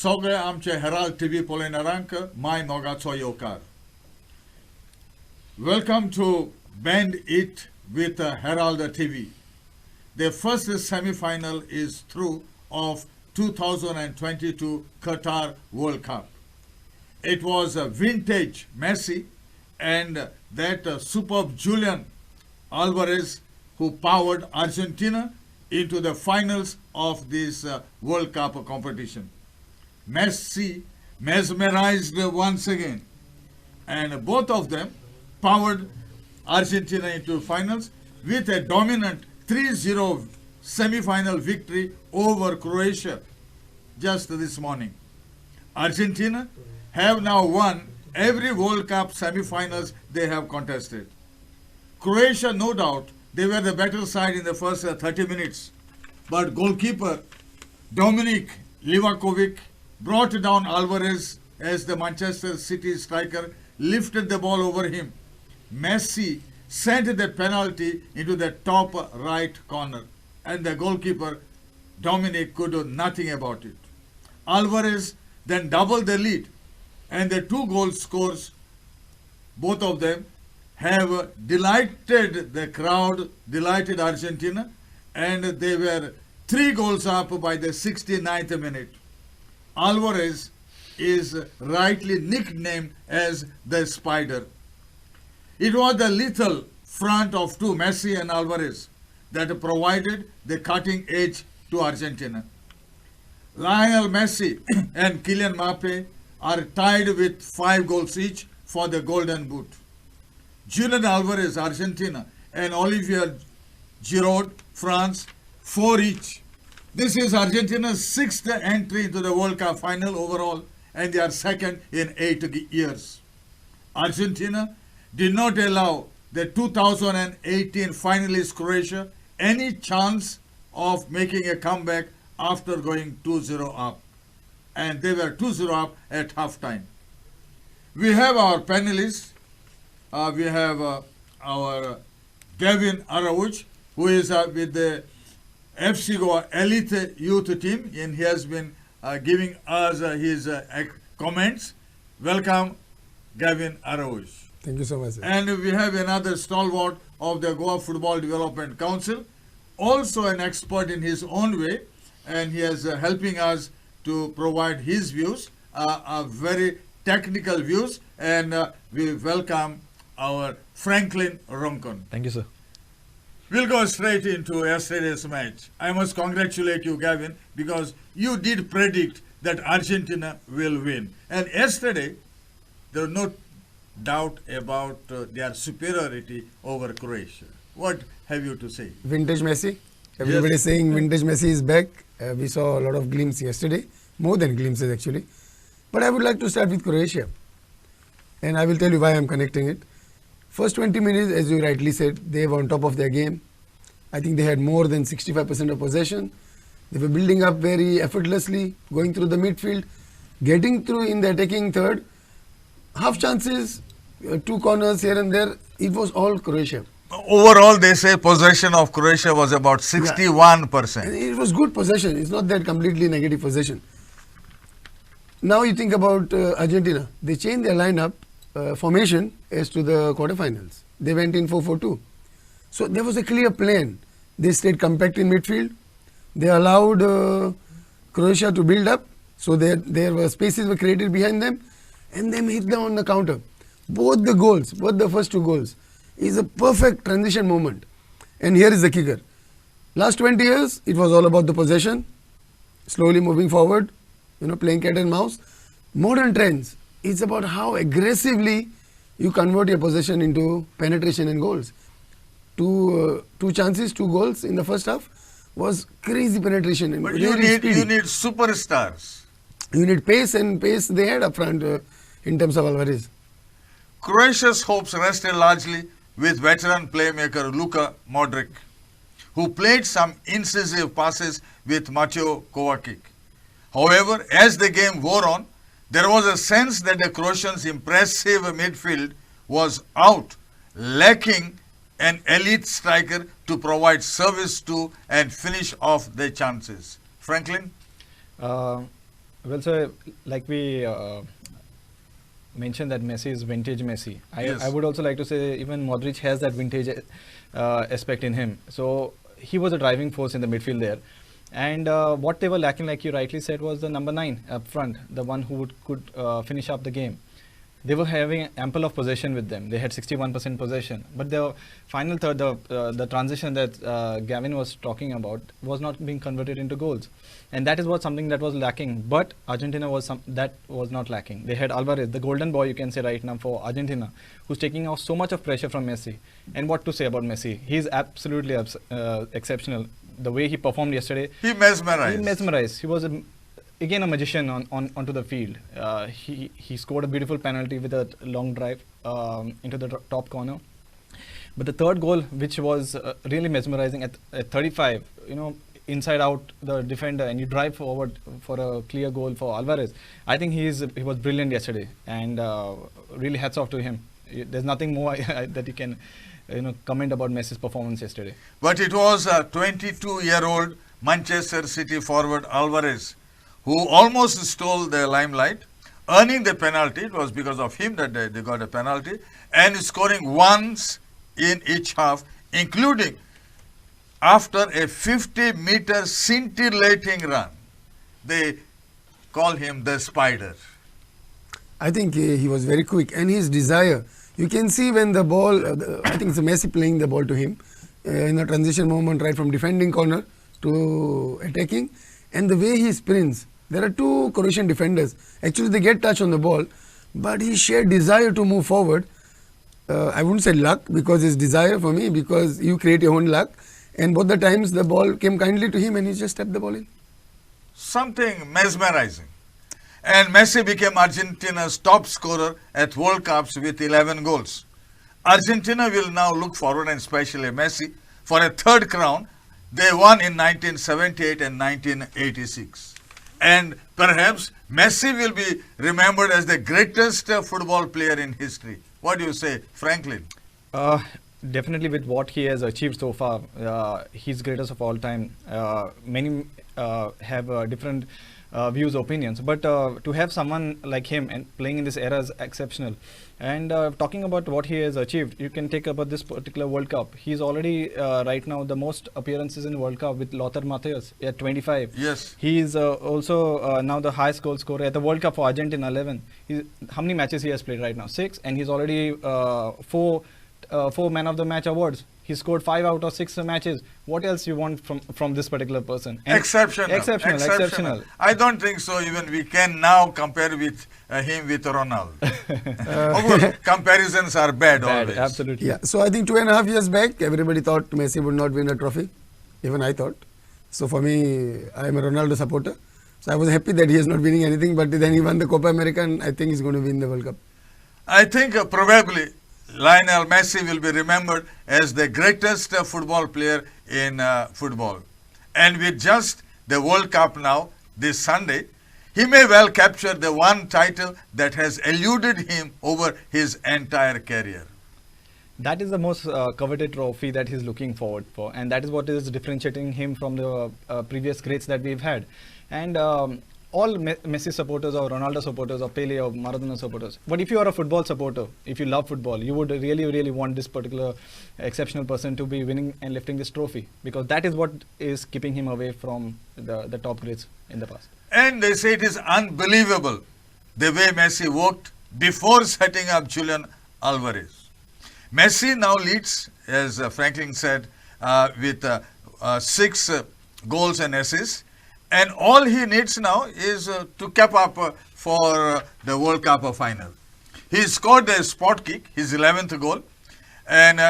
सगळे आमचे Herald TV पळयणाऱ्यांक my मोगाचो येवकार. Welcome to Bend It with Herald TV. The first semi-final is through of 2022 QATAR World Cup. It was a vintage Messi and that superb Julian Alvarez who powered Argentina into the finals of this World Cup competition. Messi mesmerized once again, and both of them powered Argentina into finals with a dominant 3-0 semi-final victory over Croatia just this morning. Argentina have now won every World Cup semi-finals they have contested. Croatia, no doubt, they were the better side in the first 30 minutes, but goalkeeper Dominik Livakovic brought down Alvarez as the Manchester City striker lifted the ball over him. Messi sent the penalty into the top right corner, and the goalkeeper Dominic could do nothing about it. Alvarez then doubled the lead, and the 2 goal scores, both of them, have delighted the crowd, delighted Argentina, and they were 3 goals up by the 69th minute. Alvarez is rightly nicknamed as the Spider. It was the lethal front of 2, Messi and Alvarez, that provided the cutting edge to Argentina. Lionel Messi and Kylian Mbappe are tied with 5 goals each for the Golden Boot. Julian Alvarez, Argentina, and Olivier Giroud, France, 4 each. This is Argentina's 6th entry into the World Cup final overall, and they are second in 8 years. Argentina did not allow the 2018 finalist Croatia any chance of making a comeback after going 2-0 up. And they were 2-0 up at halftime. We have our panelists. We have our Gavin Araújo, who is with the FC Goa elite youth team, and he has been giving us his comments. Welcome, Gavin Araújo. Thank you so much, sir. And we have another stalwart of the Goa Football Development Council, also an expert in his own way, and he is helping us to provide his views, very technical views, and we welcome our Franklin Roncon. Thank you, sir. We'll go straight into yesterday's match. I must congratulate you, Gavin, because you did predict that Argentina will win. And yesterday, there was no doubt about their superiority over Croatia. What have you to say? Vintage Messi. Everybody is saying vintage Messi is back. We saw a lot of glimpses yesterday, more than glimpses actually. But I would like to start with Croatia. And I will tell you why I am connecting it. First 20 minutes, as you rightly said, they were on top of their game. I think they had more than 65% of possession. They were building up very effortlessly, going through the midfield, getting through in the attacking third. Half chances, 2 corners here and there, it was all Croatia. Overall, they say possession of Croatia was about 61%. It was good possession. It's not that completely negative possession. Now you think about Argentina. They changed their lineup formation as to the quarterfinals. They went in 4-4-2. So there was a clear plan. They stayed compact in midfield. They allowed Croatia to build up. So there were spaces were created behind them, and then hit them on the counter. Both the goals, both the first 2 goals, is a perfect transition moment. And here is the kicker. Last 20 years, it was all about the possession, slowly moving forward, playing cat and mouse. Modern trends, it's about how aggressively you convert your possession into penetration and goals. 2 chances, 2 goals in the first half was crazy penetration. And but you need superstars. You need pace, and pace they had up front in terms of Alvarez. Croatia's hopes rested largely with veteran playmaker Luka Modric, who played some incisive passes with Mateo Kovacic. However, as the game wore on, there was a sense that the Croatians' impressive midfield was out, lacking an elite striker to provide service to and finish off their chances. Franklin? Well, sir, like we mentioned that Messi is vintage Messi. Yes. I would also like to say even Modric has that vintage aspect in him. So he was a driving force in the midfield there. And what they were lacking, like you rightly said, was the number 9 up front, the one who could finish up the game. They were having ample of possession with them. They had 61% possession. But the final third, the transition that Gavin was talking about was not being converted into goals. And that is what something that was lacking. But Argentina that was not lacking. They had Alvarez, the golden boy, you can say right now for Argentina, who's taking off so much of pressure from Messi. And what to say about Messi? He's absolutely exceptional. The way he performed yesterday. He mesmerized. He mesmerized. He was again a magician onto the field. He scored a beautiful penalty with a long drive into the top corner. But the third goal, which was really mesmerizing at 35, inside out the defender, and you drive forward for a clear goal for Alvarez. I think he was brilliant yesterday, and really hats off to him. There's nothing more that you can comment about Messi's performance yesterday. But it was a 22-year-old Manchester City forward Alvarez who almost stole the limelight, earning the penalty. It was because of him that they got a penalty, and scoring once in each half, including after a 50-meter scintillating run. They call him the Spider. I think he was very quick, and his desire. You can see when the ball, I think it's Messi playing the ball to him in a transition moment, right from defending corner to attacking, and the way he sprints. There are two Croatian defenders. Actually, they get touch on the ball, but his sheer desire to move forward. I wouldn't say luck, because it's desire for me, because you create your own luck. And both the times the ball came kindly to him and he just stepped the ball in. Something mesmerizing. And Messi became Argentina's top scorer at World Cups with 11 goals. Argentina will now look forward, and especially Messi, for a third crown. They won in 1978 and 1986. And perhaps Messi will be remembered as the greatest football player in history. What do you say, Franklin? Definitely, with what he has achieved so far, he's greatest of all time. Many have different views, opinions, but to have someone like him and playing in this era is exceptional. And talking about what he has achieved, you can take about this particular World Cup. He's already right now the most appearances in World Cup with Lothar Matthäus at 25. Yes. He's also now the highest goal scorer at the World Cup for Argentina, 11. How many matches he has played right now? 6, and he's already 4 man of the match awards. He scored 5 out of 6 matches. What else you want from this particular person? And exceptional. I don't think so. Even we can now compare with him with Ronaldo. Of course, comparisons are bad always. Absolutely. Yeah. So I think 2.5 years back, everybody thought Messi would not win a trophy. Even I thought. So for me, I am a Ronaldo supporter. So I was happy that he is not winning anything. But then he won the Copa America, and I think he's going to win the World Cup. I think probably Lionel Messi will be remembered as the greatest football player in football. And with just the World Cup now, this Sunday, he may well capture the one title that has eluded him over his entire career. That is the most coveted trophy that he's looking forward for. And that is what is differentiating him from the previous greats that we've had. And all Messi supporters or Ronaldo supporters or Pele or Maradona supporters. But if you are a football supporter, if you love football, you would really, really want this particular exceptional person to be winning and lifting this trophy, because that is what is keeping him away from the top greats in the past. And they say it is unbelievable the way Messi worked before setting up Julian Alvarez. Messi now leads, as Franklin said, with 6 goals and assists. And all he needs now is to cap up for the World Cup final. He scored a spot kick, his 11th goal. And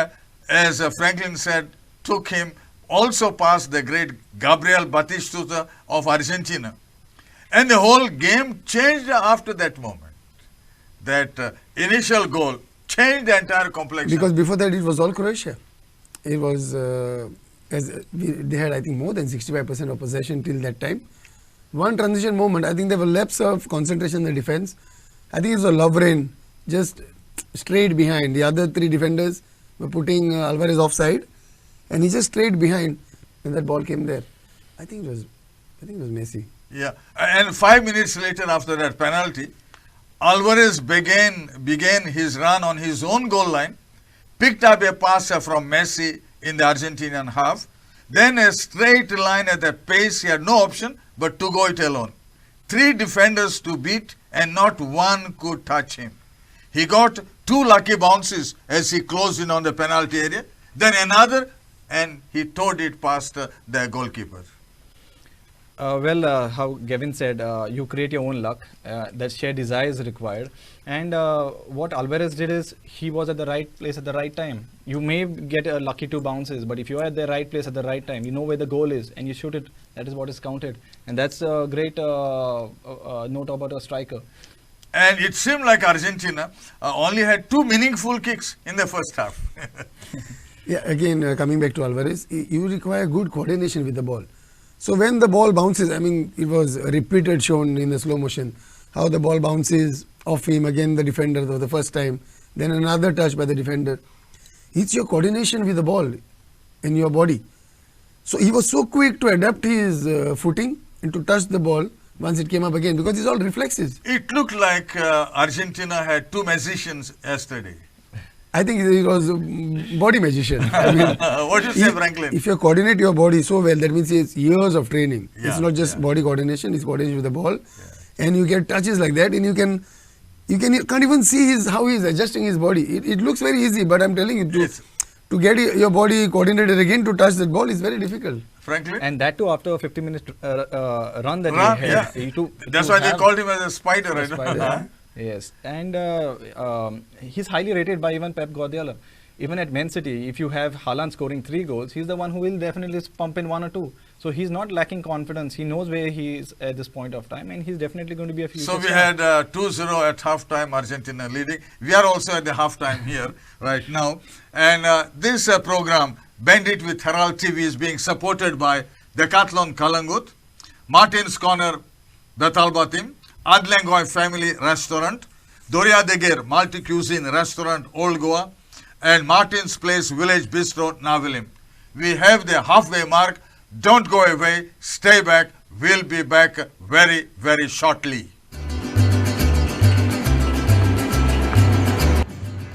as Franklin said, took him also past the great Gabriel Batistuta of Argentina. And the whole game changed after that moment. That initial goal changed the entire complexion. Because before that it was all Croatia. It was... they had, I think, more than 65% of possession till that time. One transition moment, I think there were lapse of concentration in the defense. I think it was a Lovren just straight behind. The other 3 defenders were putting Alvarez offside, and he just straight behind when that ball came there. I think it was Messi. Yeah, and 5 minutes later after that penalty, Alvarez began his run on his own goal line, picked up a pass from Messi in the Argentinian half, then a straight line at the pace. He had no option but to go it alone. 3 defenders to beat and not one could touch him. He got 2 lucky bounces as he closed in on the penalty area, then another, and he towed it past the goalkeeper. How Gavin said, you create your own luck. That shared desire is required. And what Alvarez did is he was at the right place at the right time. You may get a lucky 2 bounces, but if you are at the right place at the right time, you know where the goal is and you shoot it. That is what is counted. And that's a great note about a striker. And it seemed like Argentina only had 2 meaningful kicks in the first half. Yeah, again, coming back to Alvarez, you require good coordination with the ball. So when the ball bounces, I mean, it was repeated shown in the slow motion, how the ball bounces off him, again the defender for the first time, then another touch by the defender. It's your coordination with the ball in your body. So he was so quick to adapt his footing and to touch the ball once it came up again, because it's all reflexes. It looked like Argentina had 2 magicians yesterday. I think it was a body magician. I mean, What do you say, Franklin? if you coordinate your body so well, that means it's years of training. Yeah, It's not just body coordination, it's coordination with the ball. And you get touches like that, and you can't even see how he's adjusting his body. It looks very easy, but I'm telling you, to get your body coordinated again to touch that ball is very difficult. Frankly? And that too after a 50-minute run that Run, he had. That's why they called him as a spider, right? Spider. Yes, and he's highly rated by even Pep Guardiola. Even at Man City, if you have Haaland scoring 3 goals, he's the one who will definitely pump in 1 or 2. So he's not lacking confidence. He knows where he is at this point of time, and he's definitely going to be a future So we star. had 2-0 at halftime, Argentina leading. We are also at the halftime here right now. And this program, Bend It with Herald TV, is being supported by Decathlon Kalangut, Martin's Corner, Betalbatim, Adlengoy Family Restaurant, Doria Deger Multi-Cuisine Restaurant, Old Goa, and Martin's Place Village Bistro, Navilim. We have the halfway mark. Don't go away. Stay back. We'll be back very, very shortly.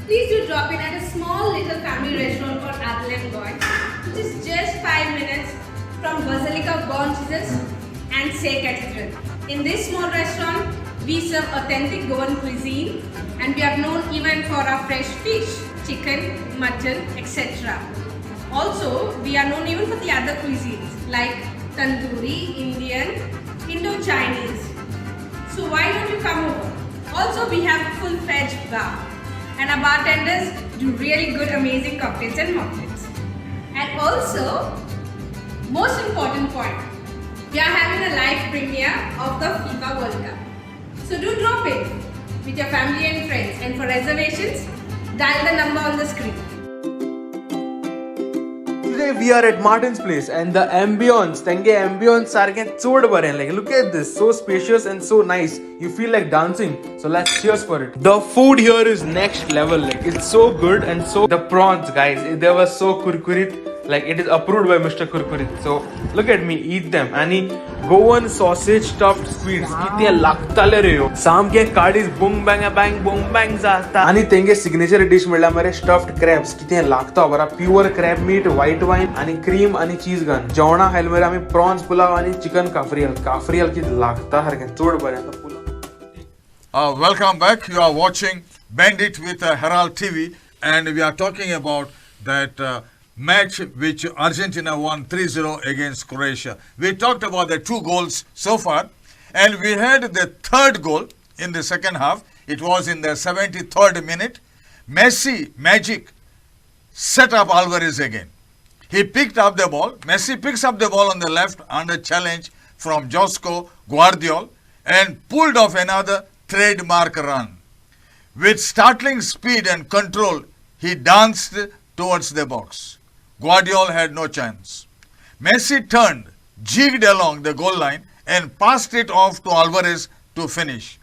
Please do drop in at a small little family restaurant called Adlengoy, which is just 5 minutes from Basilica of Born Jesus and Say Cathedral. In this small restaurant, we serve authentic Goan cuisine, and we are known even for our fresh fish, chicken, mutton, etc. Also, we are known even for the other cuisines like tandoori, Indian, Indo-Chinese. So why don't you come over? Also, we have a full-fledged bar, and our bartenders do really good, amazing cocktails and mocktails. And also, most important point, we are having a live premiere of the FIFA World Cup. So do drop in with your family and friends, and for reservations, dial the number on the screen. Today we are at Martin's Place, and the ambience, sarke chod bare. Like, look at this, so spacious and so nice. You feel like dancing. So let's cheers for it. The food here is next level. Like, it's so good, and so the prawns, guys, they were so kurkurit. Like, it is approved by Mr. Kurkurit. So look at me, eat them. And Goan sausage stuffed sweets. Kitne lagtale re ho. Sam ke kadis boom bang zata. And tenge signature dish mila mare stuffed crabs. Kitne lagta bara pure crab meat, white wine, and cream and cheese gun. Jauna hail mera ami prawns pulao and chicken kafrial. Kafrial ki lagta har ke chod bare to pulao. Welcome back. You are watching Bend It with Herald TV, and we are talking about that match which Argentina won 3-0 against Croatia. We talked about the 2 goals so far, and we had the 3rd goal in the second half. It was in the 73rd minute. Messi, magic, set up Alvarez again. He picked up the ball. Messi picks up the ball on the left under challenge from Josko Guardiola and pulled off another trademark run. With startling speed and control, he danced towards the box. Guardiola had no chance. Messi turned, jigged along the goal line and passed it off to Alvarez to finish.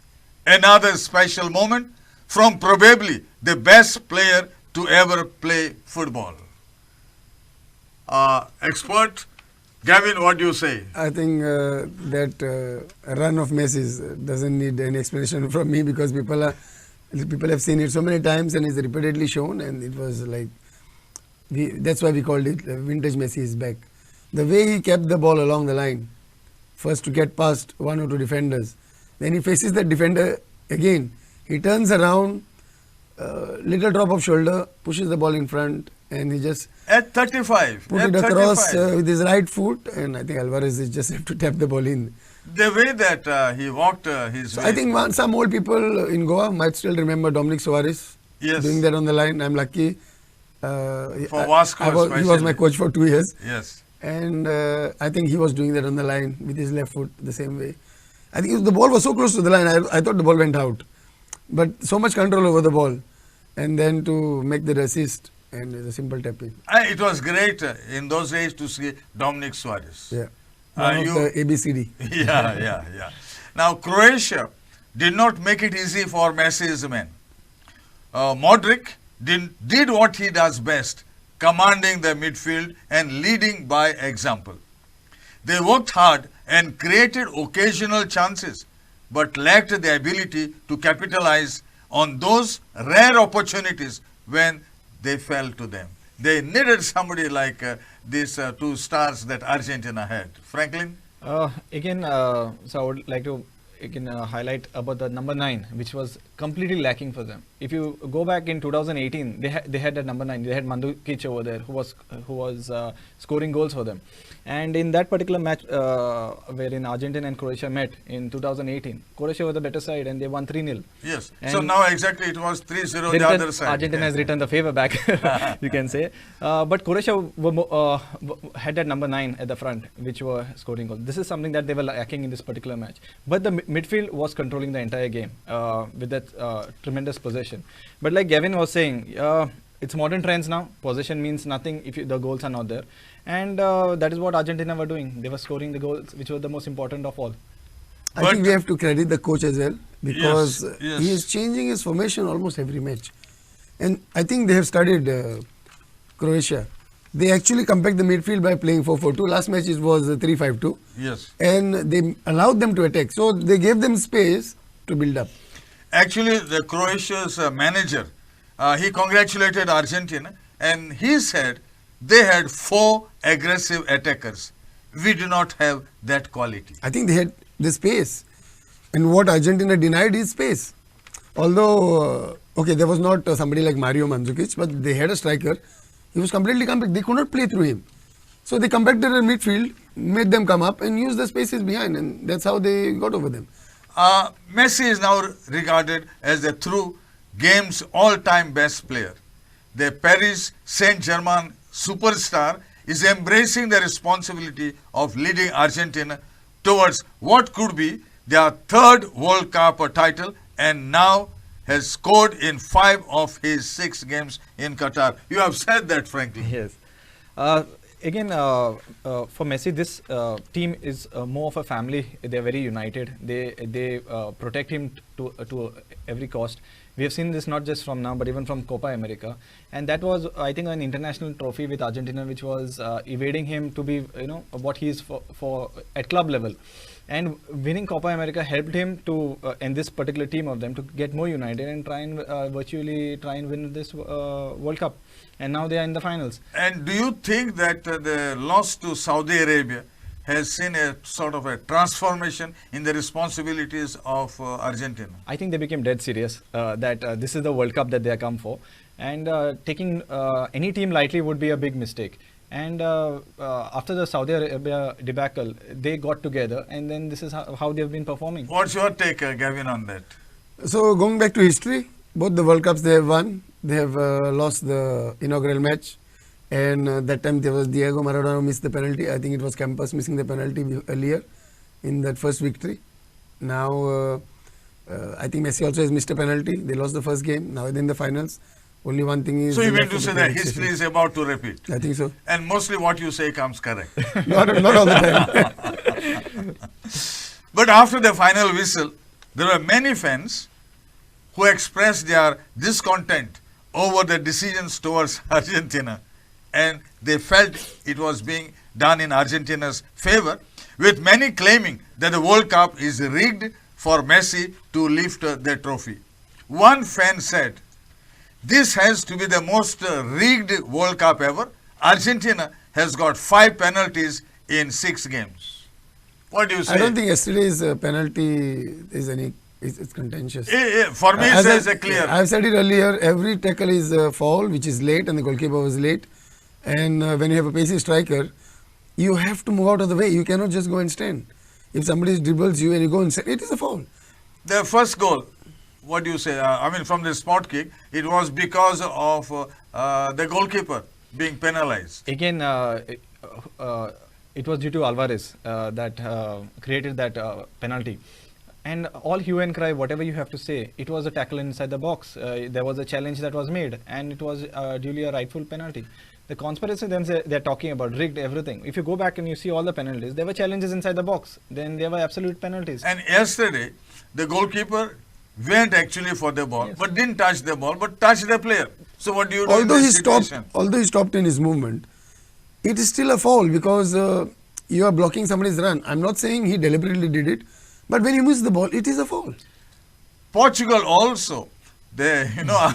Another special moment from probably the best player to ever play football. Expert, Gavin, what do you say? I think that run of Messi's doesn't need any explanation from me, because people have seen it so many times and it's repeatedly shown, and it was like, that's why we called it vintage Messi is back. The way he kept the ball along the line, first to get past one or two defenders, then he faces the defender again, he turns around, little drop of shoulder, pushes the ball in front, and he just At 35. put at it across 35. with his right foot, and I think Alvarez is just have to tap the ball in. The way that he walked his So way. I think some old people in Goa might still remember Dominic Soares Yes. doing that on the line. I'm lucky. For Vasco he was especially. my coach for 2 years, Yes. and I think he was doing that on the line with his left foot the same way. I think the ball was so close to the line, I thought the ball went out, but so much control over the ball, and then to make the assist and the simple tap in. It was great in those days to see Dominic Suarez. Yeah, one of the ABCD. Yeah. Now, Croatia did not make it easy for Messi's men. Modric did what he does best, commanding the midfield and leading by example. They worked hard and created occasional chances, but lacked the ability to capitalize on those rare opportunities when they fell to them. They needed somebody like these two stars that Argentina had. Franklin? Again, so I would like to highlight about the number 9, which was completely lacking for them. If you go back in 2018, they had that number 9. They had Mandzukic over there, who was scoring goals for them. And in that particular match, wherein Argentina and Croatia met in 2018, Croatia was the better side and they won 3-0. Yes. And so now exactly it was 3-0 the other side. Argentina has returned the favor back, you can say. But Croatia had that number 9 at the front, which were scoring goals. This is something that they were lacking in this particular match. But the midfield was controlling the entire game with that tremendous possession. But like Gavin was saying, it's modern trends now. Possession means nothing if the goals are not there. And that is what Argentina were doing. They were scoring the goals, which were the most important of all. I think we have to credit the coach as well, because Yes. he is changing his formation almost every match. And I think they have studied Croatia. They actually compact the midfield by playing 4-4-2. Last match it was 3-5-2. Yes. And they allowed them to attack. So they gave them space to build up. Actually, the Croatia's manager, he congratulated Argentina and he said they had 4 aggressive attackers. We do not have that quality. I think they had the space. And what Argentina denied is space. Although, okay, there was not somebody like Mario Mandzukic, but they had a striker. He was completely compact. They could not play through him. So they compacted their midfield, made them come up and use the spaces behind, and that's how they got over them. Messi is now regarded as the true game's all-time best player. The Paris Saint-Germain superstar is embracing the responsibility of leading Argentina towards what could be their 3rd World Cup title, and now has scored in 5 of his 6 games in Qatar. You have said that, frankly. Yes. Again, for Messi, this team is more of a family. They are very united. They protect him to every cost. We have seen this not just from now, but even from Copa America. And that was, I think, an international trophy with Argentina, which was evading him to be, what he is for at club level. And winning Copa America helped him to, and this particular team of them, to get more united and try and virtually try and win this World Cup. And now they are in the finals. And do you think that the loss to Saudi Arabia has seen a sort of a transformation in the responsibilities of Argentina? I think they became dead serious that this is the World Cup that they have come for. And taking any team lightly would be a big mistake. And after the Saudi Arabia debacle, they got together, and then this is how they have been performing. What's your take, Gavin, on that? So going back to history, both the World Cups they have won. They have lost the inaugural match, and that time there was Diego Maradona missed the penalty. I think it was Campos missing the penalty earlier in that first victory. Now I think Messi also has missed a penalty. They lost the first game. Now they're in the finals. Only one thing is... So you mean to say that history is about to repeat? I think so. And mostly what you say comes correct. not all the time. But after the final whistle, there were many fans who expressed their discontent over the decisions towards Argentina, and they felt it was being done in Argentina's favor, with many claiming that the World Cup is rigged for Messi to lift the trophy. One fan said, "This has to be the most rigged World Cup ever. Argentina has got 5 penalties in 6 games." What do you say? I don't think yesterday's penalty is it's contentious. For me, it's a clear. I've said it earlier, every tackle is a foul which is late and the goalkeeper was late. And when you have a pacey striker, you have to move out of the way. You cannot just go and stand. If somebody dribbles you and you go and stand, it is a foul. The first goal, what do you say? From the spot kick, it was because of the goalkeeper being penalized. Again, it was due to Alvarez that created that penalty. And all hue and cry, whatever you have to say, it was a tackle inside the box. There was a challenge that was made, and it was duly a rightful penalty. The conspiracy, then they're talking about rigged everything. If you go back and you see all the penalties, there were challenges inside the box. Then there were absolute penalties. And yesterday, the goalkeeper went actually for the ball, Yes. but didn't touch the ball, but touched the player. So what do you do Although in he this stopped, situation? although he stopped in his movement, it is still a foul because you are blocking somebody's run. I'm not saying he deliberately did it, but when you miss the ball, it is a foul. Portugal also, they,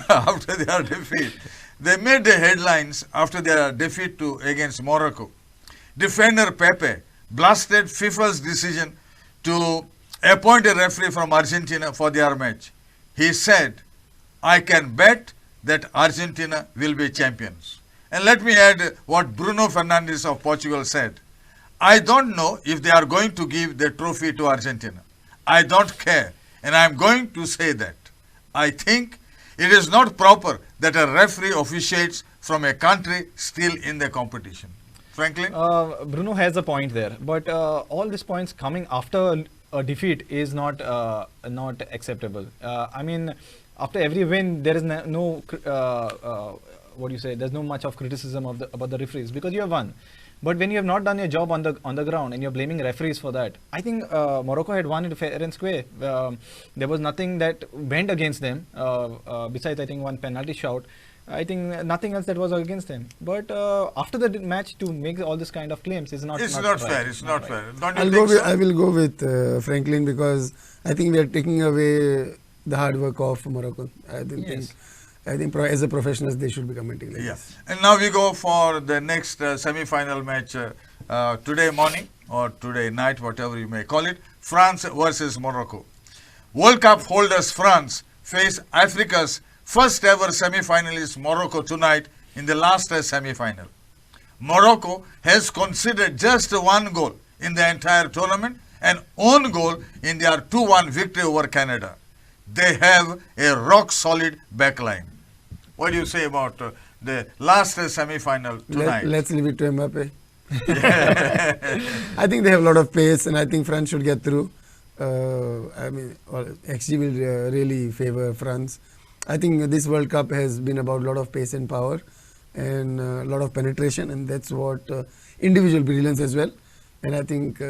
after their defeat, they made the headlines after their defeat against Morocco. Defender Pepe blasted FIFA's decision to appoint a referee from Argentina for their match. He said, "I can bet that Argentina will be champions." And let me add what Bruno Fernandes of Portugal said. "I don't know if they are going to give the trophy to Argentina. I don't care, and I am going to say that. I think it is not proper that a referee officiates from a country still in the competition." Franklin? Bruno has a point there, but all these points coming after a defeat is not acceptable. After every win, there is there's no much of criticism about the referees because you have won. But when you have not done your job on the ground and you're blaming referees for that, I think Morocco had won it fair and square. There was nothing that went against them besides, I think, one penalty shout. I think nothing else that was against them. But after the match, to make all this kind of claims is not. It's not not right. fair. It's not fair. Don't you I think so? will go with Franklin because I think we are taking away the hard work of Morocco. I think as a professionals they should be commenting like this. And now we go for the next semi-final match today morning or today night, whatever you may call it. France versus Morocco. World Cup holders France face Africa's first ever semi-finalist Morocco tonight in the last semi-final. Morocco has conceded just one goal in the entire tournament, an own goal in their 2-1 victory over Canada. They have a rock-solid backline. What do you say about the last semi-final tonight? Let's leave it to Mbappe. I think they have a lot of pace and I think France should get through. XG will really favor France. I think this World Cup has been about a lot of pace and power and a lot of penetration, and that's what individual brilliance as well. And I think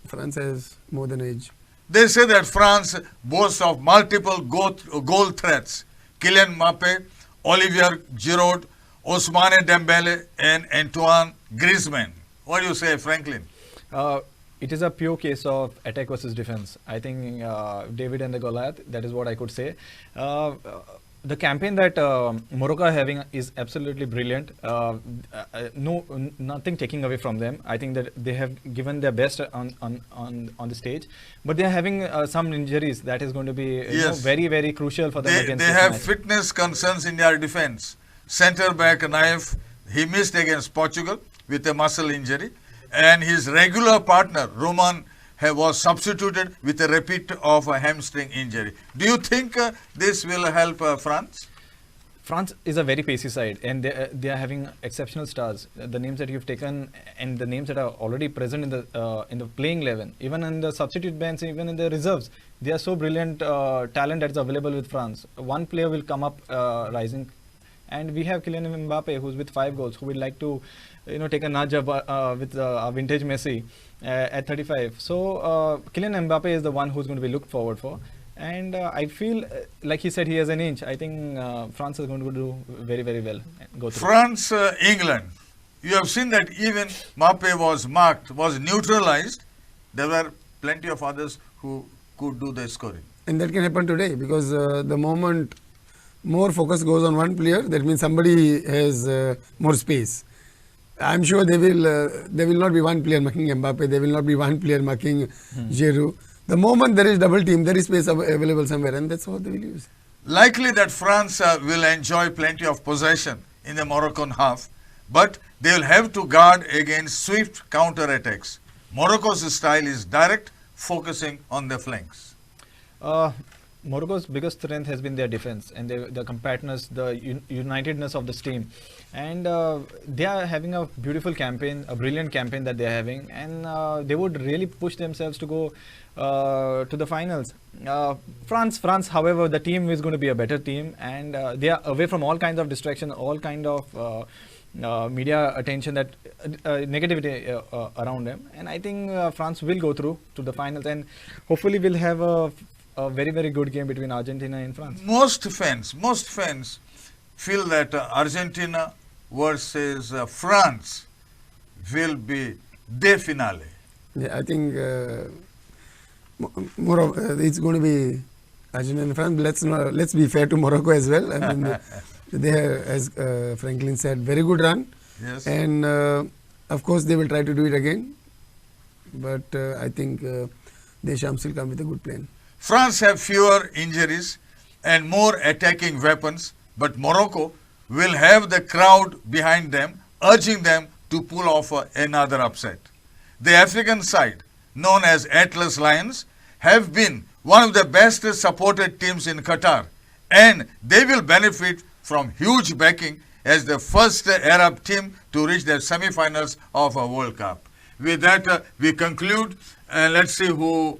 France has more than edge. They say that France boasts of multiple goal threats. Kylian Mbappe, Olivier Giroud, Ousmane Dembele and Antoine Griezmann. What do you say, Franklin? It is a pure case of attack versus defense. I think David and the Goliath, that is what I could say. The campaign that Morocco are having is absolutely brilliant. Nothing taking away from them. I think that they have given their best on the stage, but they are having some injuries that is going to be very, very crucial for them. They have fitness concerns in their defense. Centre back Naif, he missed against Portugal with a muscle injury, and his regular partner Roman was substituted with a repeat of a hamstring injury. Do you think this will help France? France is a very pacey side, and they are having exceptional stars. The names that you've taken and the names that are already present in the playing 11, even in the substitute bench, even in the reserves, they are so brilliant talent that is available with France. One player will come up rising, and we have Kylian Mbappe, who's with 5 goals, who would like to, take a nudge with vintage Messi at 35. So Kylian Mbappe is the one who's going to be looked forward for. And I feel, like he said, he has an inch. I think France is going to do very, very well. France, England. you have seen that even Mbappe was marked, was neutralized. There were plenty of others who could do the scoring. And that can happen today because the moment more focus goes on one player, that means somebody has more space. I'm sure there will not be one player marking Mbappe, there will not be one player marking Giroud. The moment there is double team, there is space available somewhere, and that's what they will use. Likely that France will enjoy plenty of possession in the Moroccan half, but they will have to guard against swift counter-attacks. Morocco's style is direct, focusing on the flanks. Morocco's biggest strength has been their defense and the compactness, the unitedness of this team. And they are having a beautiful campaign, a brilliant campaign that they are having, and they would really push themselves to go to the finals. France, however, the team is going to be a better team, and they are away from all kinds of distraction, all kind of media attention, that negativity around them. And I think France will go through to the finals, and hopefully we'll have a very, very good game between Argentina and France. Most fans feel that Argentina versus France will be the finale. Yeah, I think more of it's going to be Argentina and France. Let's be fair to Morocco as well. I mean, they have, as Franklin said, very good run. Yes. And of course they will try to do it again. But I think Deschamps will come with a good plan. France have fewer injuries and more attacking weapons, but Morocco will have the crowd behind them, urging them to pull off another upset. The African side, known as Atlas Lions, have been one of the best supported teams in Qatar, and they will benefit from huge backing as the first Arab team to reach the semi-finals of a World Cup. With that, we conclude, and let's see who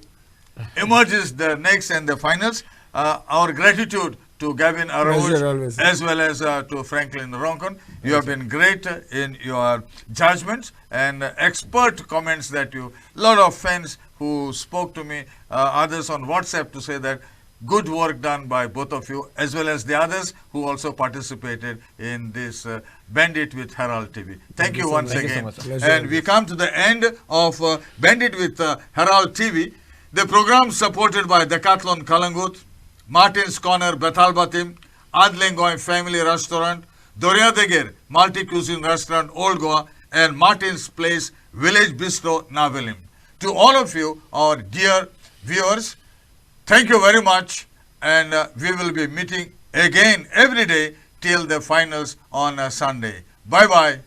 emerges the next and the finals. Our gratitude to Gavin Araujo as well as to Franklin Roncon. You have been great in your judgments and expert comments that you, lot of fans who spoke to me, others on WhatsApp to say that good work done by both of you, as well as the others who also participated in this Bandit with Herald TV. Thank you once again. And we come to the end of Bandit with Herald TV. The program supported by Decathlon Kalangut, Martin's Corner Bethalbatim, Adlengoy Family Restaurant, Doriadegir Multi-Cuisine Restaurant Old Goa, and Martin's Place Village Bistro Navelim. To all of you, our dear viewers, thank you very much, and we will be meeting again every day till the finals on Sunday. Bye-bye.